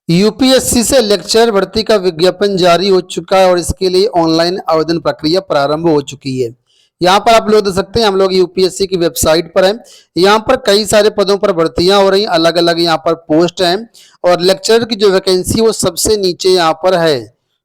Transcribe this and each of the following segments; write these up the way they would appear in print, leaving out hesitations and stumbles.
UPSC से lecture भर्ती का विज्ञापन जारी हो चुका है और इसके लिए ऑनलाइन आवेदन प्रक्रिया प्रारंभ हो चुकी है। यहाँ पर आप लोग देख सकते हैं, हम लोग यूपीएससी की वेबसाइट पर हैं। यहाँ पर कई सारे पदों पर भर्तियां हो रही, अलग अलग यहाँ पर पोस्ट हैं और लेक्चर की जो वैकेंसी वो सबसे नीचे यहाँ पर है।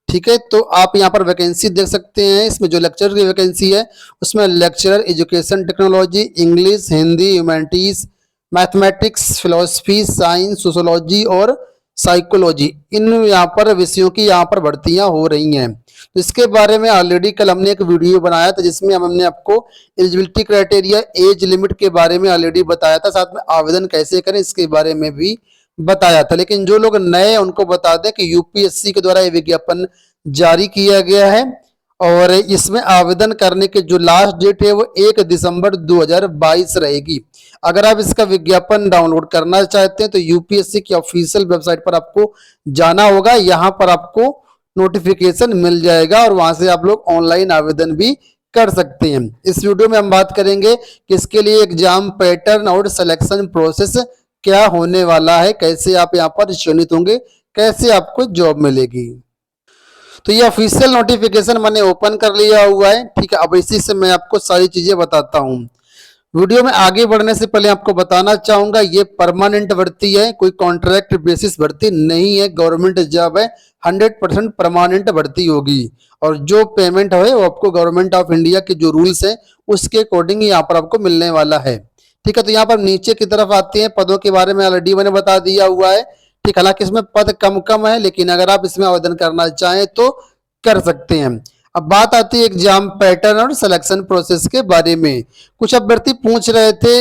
ठीक है, तो आप यहाँ पर वैकेंसी देख सकते हैं। इसमें जो लेक्चर की वैकेंसी है उसमें lecturer education technology, English, Hindi, humanities, mathematics, philosophy, science, sociology और साइकोलॉजी, इन यहाँ पर विषयों की यहाँ पर भर्तियां हो रही हैं। तो इसके बारे में ऑलरेडी कल हमने एक वीडियो बनाया था जिसमें हमने आपको एलिजिबिलिटी क्राइटेरिया, एज लिमिट के बारे में ऑलरेडी बताया था, साथ में आवेदन कैसे करें इसके बारे में भी बताया था। लेकिन जो लोग नए हैं उनको बता दें कि यूपीएससी के द्वारा ये विज्ञापन जारी किया गया है और इसमें आवेदन करने की जो लास्ट डेट है वो 1 दिसंबर 2022 रहेगी। अगर आप इसका विज्ञापन डाउनलोड करना चाहते हैं तो यूपीएससी की ऑफिशियल वेबसाइट पर आपको जाना होगा। यहाँ पर आपको नोटिफिकेशन मिल जाएगा और वहां से आप लोग ऑनलाइन आवेदन भी कर सकते हैं। इस वीडियो में हम बात करेंगे कि इसके लिए एग्जाम पैटर्न और सिलेक्शन प्रोसेस क्या होने वाला है, कैसे आप यहाँ पर चयनित होंगे, कैसे आपको जॉब मिलेगी। तो ये ऑफिशियल नोटिफिकेशन मैंने ओपन कर लिया हुआ है। ठीक है, अब इसी से मैं आपको सारी चीजें बताता हूँ। वीडियो में आगे बढ़ने से पहले आपको बताना चाहूंगा ये परमानेंट भर्ती है, कोई कॉन्ट्रैक्ट बेसिस भर्ती नहीं है, गवर्नमेंट जॉब है, 100% परमानेंट भर्ती होगी और जो पेमेंट है वो आपको गवर्नमेंट ऑफ इंडिया के जो रूल्स है उसके अकॉर्डिंग यहाँ पर आपको मिलने वाला है। ठीक है, तो यहाँ पर नीचे की तरफ आते हैं, पदों के बारे में ऑलरेडी मैंने बता दिया हुआ है। ठीक, हालांकि इसमें पद कम कम है लेकिन अगर आप इसमें आवेदन करना चाहें तो कर सकते हैं। अब बात आती है एग्जाम पैटर्न और सिलेक्शन प्रोसेस के बारे में। कुछ अभ्यर्थी पूछ रहे थे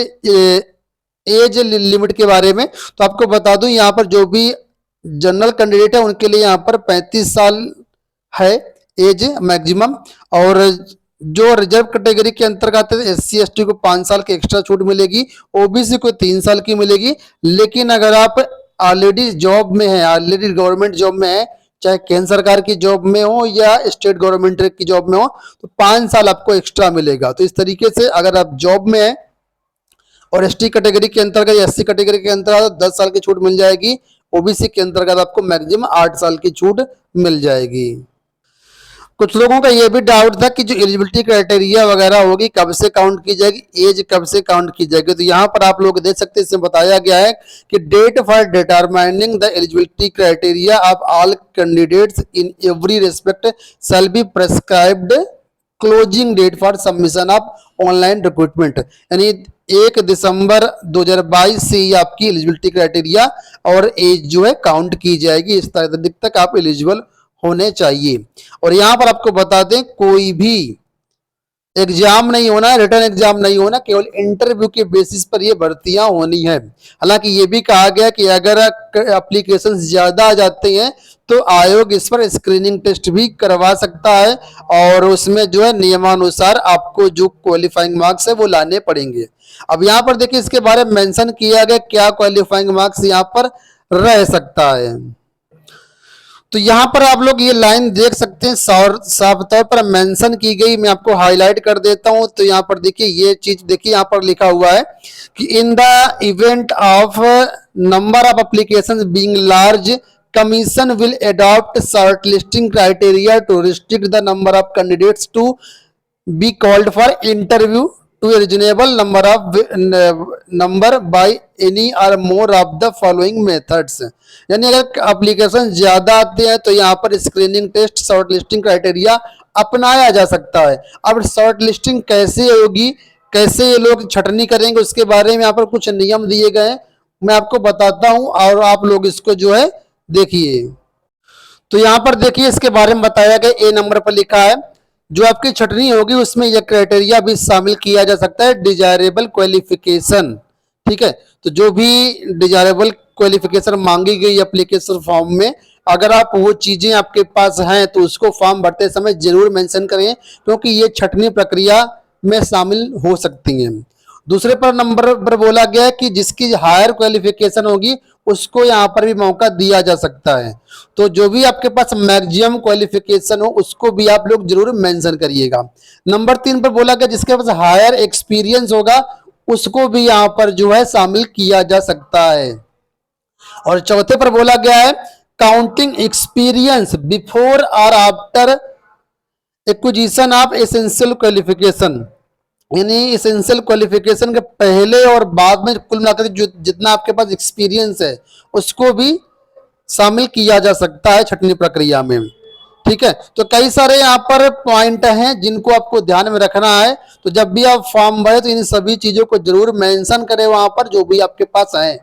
एज लिमिट के बारे में, तो आपको बता दूं यहाँ पर जो भी जनरल कैंडिडेट है उनके लिए यहाँ पर 35 साल है एज मैक्सिमम, और जो रिजर्व कैटेगरी के अंतर्गत है एससी एसटी को 5 साल की एक्स्ट्रा छूट मिलेगी, ओबीसी को 3 साल की मिलेगी। लेकिन अगर आप ऑलरेडी जॉब में है, ऑलरेडी गवर्नमेंट जॉब में है, चाहे केंद्र सरकार की जॉब में हो या स्टेट गवर्नमेंट की जॉब में हो, तो 5 साल आपको एक्स्ट्रा मिलेगा। तो इस तरीके से अगर आप जॉब में है और एसटी कैटेगरी के अंतर्गत, एससी कैटेगरी के अंतर्गत 10 साल की छूट मिल जाएगी, ओबीसी के अंतर्गत आपको मैक्सिमम 8 साल की छूट मिल जाएगी। कुछ लोगों का यह भी डाउट था कि जो एलिजिबिलिटी क्राइटेरिया वगैरह होगी कब से काउंट की जाएगी, एज कब से काउंट की जाएगी। तो यहाँ पर आप लोग देख सकते हैं, इसमें बताया गया है कि date for determining the eligibility criteria of all candidates in every respect shall be prescribed closing date for submission of online recruitment. यानी 1 दिसंबर 2022 से ही आपकी एलिजिबिलिटी क्राइटेरिया और एज जो है काउंट की जाएगी। इस तारीख तक आप एलिजिबल होने चाहिए। और यहां पर आपको बता दें कोई भी एग्जाम नहीं होना है, रिटर्न एग्जाम नहीं होना, केवल इंटरव्यू के बेसिस पर ये भर्तियां होनी है। हालांकि ये भी कहा गया कि अगर एप्लीकेशन ज्यादा आ जाते हैं तो आयोग इस पर स्क्रीनिंग टेस्ट भी करवा सकता है और उसमें जो है नियमानुसार आपको जो क्वालिफाइंग मार्क्स है वो लाने पड़ेंगे। अब यहाँ पर देखिए इसके बारे में मेंशन किया गया क्या क्वालिफाइंग मार्क्स यहाँ पर रह सकता है। तो यहाँ पर आप लोग ये लाइन देख सकते हैं, साफ तौर पर मेंशन की गई, मैं आपको हाईलाइट कर देता हूं। तो यहाँ पर देखिए ये चीज देखिए, यहाँ पर लिखा हुआ है कि in the event of number of applications being large, commission will adopt short listing criteria to restrict the number of candidates to be called for interview to a reasonable number by any or more of the following methods। यानी अगर application ज्यादा आते हैं तो यहाँ पर screening test, short listing criteria अपनाया जा सकता है। अब शॉर्ट लिस्टिंग कैसे होगी, कैसे ये लोग छटनी करेंगे, उसके बारे में यहाँ पर कुछ नियम दिए गए हैं, मैं आपको बताता हूँ और आप लोग इसको जो है देखिए। तो यहाँ पर देखिए इसके बारे में बताया गया, ए नंबर पर लिखा है जो आपकी छटनी होगी उसमें यह क्राइटेरिया भी शामिल किया जा सकता है, डिजायरेबल क्वालिफिकेशन। ठीक है, तो जो भी डिजायरेबल क्वालिफिकेशन मांगी गई एप्लीकेशन फॉर्म में, अगर आप वो चीजें आपके पास हैं तो उसको फॉर्म भरते समय जरूर मेंशन करें क्योंकि ये छटनी प्रक्रिया में शामिल हो सकती हैं। दूसरे पर नंबर पर बोला गया है कि जिसकी हायर क्वालिफिकेशन होगी उसको यहाँ पर भी मौका दिया जा सकता है। तो जो भी आपके पास मैक्सिमम क्वालिफिकेशन हो उसको भी आप लोग जरूर मेंशन करिएगा। नंबर 3 पर बोला गया जिसके पास हायर एक्सपीरियंस होगा उसको भी यहाँ पर जो है शामिल किया जा सकता है। और चौथे पर बोला गया है काउंटिंग एक्सपीरियंस बिफोर और after acquisition of essential qualification, यानी एसेंशियल क्वालिफिकेशन के पहले और बाद में कुल मिलाकर जो जितना आपके पास एक्सपीरियंस है उसको भी शामिल किया जा सकता है छटनी प्रक्रिया में। ठीक है, तो कई सारे यहाँ पर पॉइंट हैं जिनको आपको ध्यान में रखना है। तो जब भी आप फॉर्म भरे तो इन सभी चीजों को जरूर मेंशन करें वहां पर जो भी आपके पास है।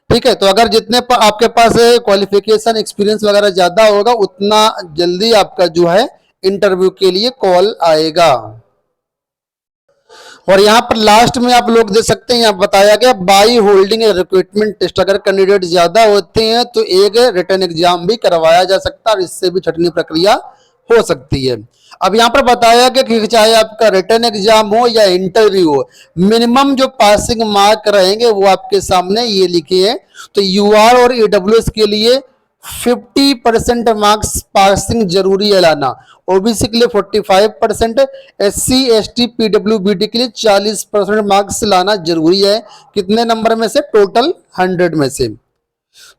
ठीक है, तो अगर जितने आपके पास क्वालिफिकेशन एक्सपीरियंस वगैरह ज्यादा होगा उतना जल्दी आपका जो है इंटरव्यू के लिए कॉल आएगा। और यहाँ पर लास्ट में आप लोग देख सकते हैं, यहाँ बताया गया बाई होल्डिंग रिक्रूटमेंट टेस्ट, अगर कैंडिडेट ज्यादा होते हैं तो एक रिटर्न एग्जाम भी करवाया जा सकता है और इससे भी छटनी प्रक्रिया हो सकती है। अब यहाँ पर बताया गया कि चाहे आपका रिटर्न एग्जाम हो या इंटरव्यू हो, मिनिमम जो पासिंग मार्क रहेंगे वो आपके सामने ये लिखे हैं। तो यूआर और ईडब्ल्यूएस के लिए 50% मार्क्स पासिंग जरूरी है लाना, ओबीसी के लिए 45%, एससी एसटी पीडब्ल्यूबीडी के लिए 40% मार्क्स लाना जरूरी है। कितने नंबर में से? टोटल 100 में से।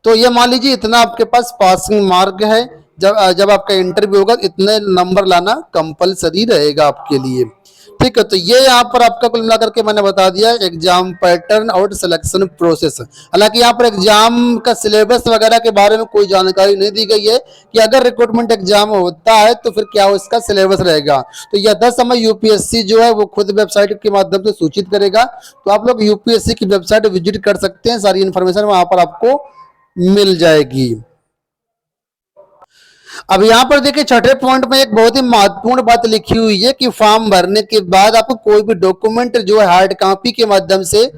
तो ये मान लीजिए इतना आपके पास पासिंग मार्क है, जब आपका इंटरव्यू होगा इतने नंबर लाना कंपलसरी रहेगा आपके लिए। ठीक है, तो ये यहाँ पर आपका कुल मिलाकर के मैंने बता दिया एग्जाम पैटर्न और सिलेक्शन प्रोसेस। हालांकि यहाँ पर एग्जाम का सिलेबस वगैरह के बारे में कोई जानकारी नहीं दी गई है कि अगर रिक्रूटमेंट एग्जाम होता है तो फिर क्या उसका सिलेबस रहेगा। तो यथा समय यूपीएससी जो है वो खुद वेबसाइट के माध्यम से सूचित करेगा, तो आप लोग यूपीएससी की वेबसाइट विजिट कर सकते हैं, सारी इंफॉर्मेशन वहां पर आपको मिल जाएगी। अब यहाँ पर देखिए छठे पॉइंट में एक बहुत ही महत्वपूर्ण बात लिखी हुई है कि फॉर्म भरने के बाद आपको कोई भी डॉक्यूमेंट जो है हार्ड कॉपी के माध्यम से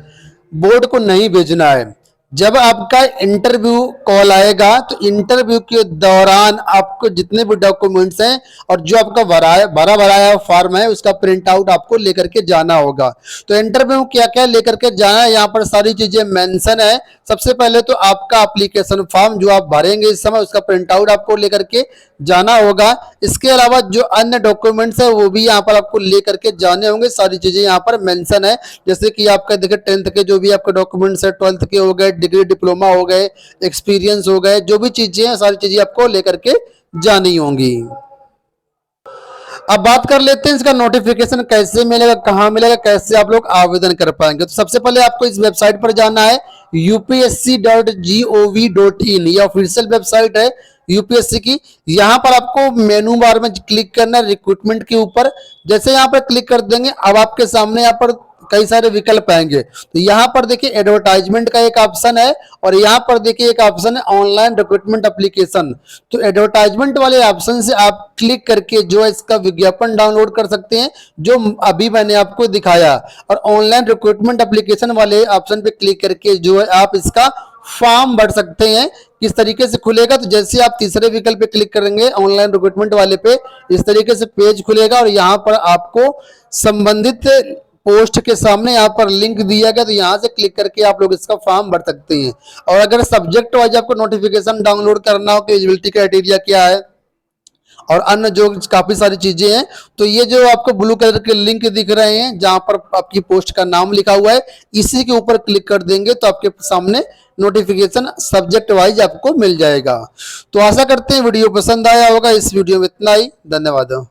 बोर्ड को नहीं भेजना है। जब आपका इंटरव्यू कॉल आएगा तो इंटरव्यू के दौरान आपको जितने भी डॉक्यूमेंट्स हैं और जो आपका भरा भराया फॉर्म है उसका प्रिंट आउट आपको लेकर के जाना होगा। तो इंटरव्यू क्या क्या लेकर के जाना है, यहाँ पर सारी चीजें मेंशन है। सबसे पहले तो आपका एप्लीकेशन फॉर्म जो आप भरेंगे इस समय उसका प्रिंट आउट आपको लेकर के जाना होगा। इसके अलावा जो अन्य डॉक्यूमेंट्स है वो भी यहाँ पर आपको लेकर के जाने होंगे, सारी चीजें यहाँ पर मेंशन है। जैसे कि आपका देखिए 10th के जो भी आपके डॉक्यूमेंट्स है, 12th के हो गए, डिग्री डिप्लोमा हो गए, एक्सपीरियंस हो गए, जो भी चीजें हैं सारी चीजें आपको लेकर के जानी होंगी। अब बात कर लेते हैं इसका नोटिफिकेशन कैसे मिलेगा, कहां मिलेगा, कैसे आप लोग आवेदन कर पाएंगे। तो सबसे पहले आपको इस वेबसाइट पर जाना है upsc.gov.in, ये ऑफिशियल वेबसाइट है यूपीएससी की। यहां पर आपको मेनू बार में क्लिक करना है रिक्रूटमेंट के ऊपर। जैसे यहां पर क्लिक कर देंगे अब आपके सामने यहाँ पर कई सारे विकल्प आएंगे। तो यहाँ पर देखिए एडवर्टाइजमेंट का एक ऑप्शन है और यहाँ पर देखिए एक ऑप्शन है ऑनलाइन रिक्रूटमेंट एप्लीकेशन। तो एडवर्टाइजमेंट वाले ऑप्शन से आप क्लिक करके जो है इसका विज्ञापन डाउनलोड कर सकते हैं जो अभी मैंने आपको दिखाया, और ऑनलाइन रिक्रूटमेंट एप्लीकेशन वाले ऑप्शन पे क्लिक करके जो है आप इसका फॉर्म भर सकते हैं। किस तरीके से खुलेगा, तो जैसे आप तीसरे विकल्प पे क्लिक करेंगे ऑनलाइन रिक्रूटमेंट वाले पे, इस तरीके से पेज खुलेगा और यहाँ पर आपको संबंधित पोस्ट के सामने यहाँ पर लिंक दिया गया, तो यहाँ से क्लिक करके आप लोग इसका फॉर्म भर सकते हैं। और अगर सब्जेक्ट वाइज आपको नोटिफिकेशन डाउनलोड करना हो कि एलिजिबिलिटी क्राइटेरिया क्या है और अन्य जो काफी सारी चीजें हैं, तो ये जो आपको ब्लू कलर के लिंक दिख रहे हैं जहां पर आपकी पोस्ट का नाम लिखा हुआ है, इसी के ऊपर क्लिक कर देंगे तो आपके सामने नोटिफिकेशन सब्जेक्ट वाइज आपको मिल जाएगा। तो आशा करते हैं वीडियो पसंद आया होगा। इस वीडियो में इतना ही, धन्यवाद।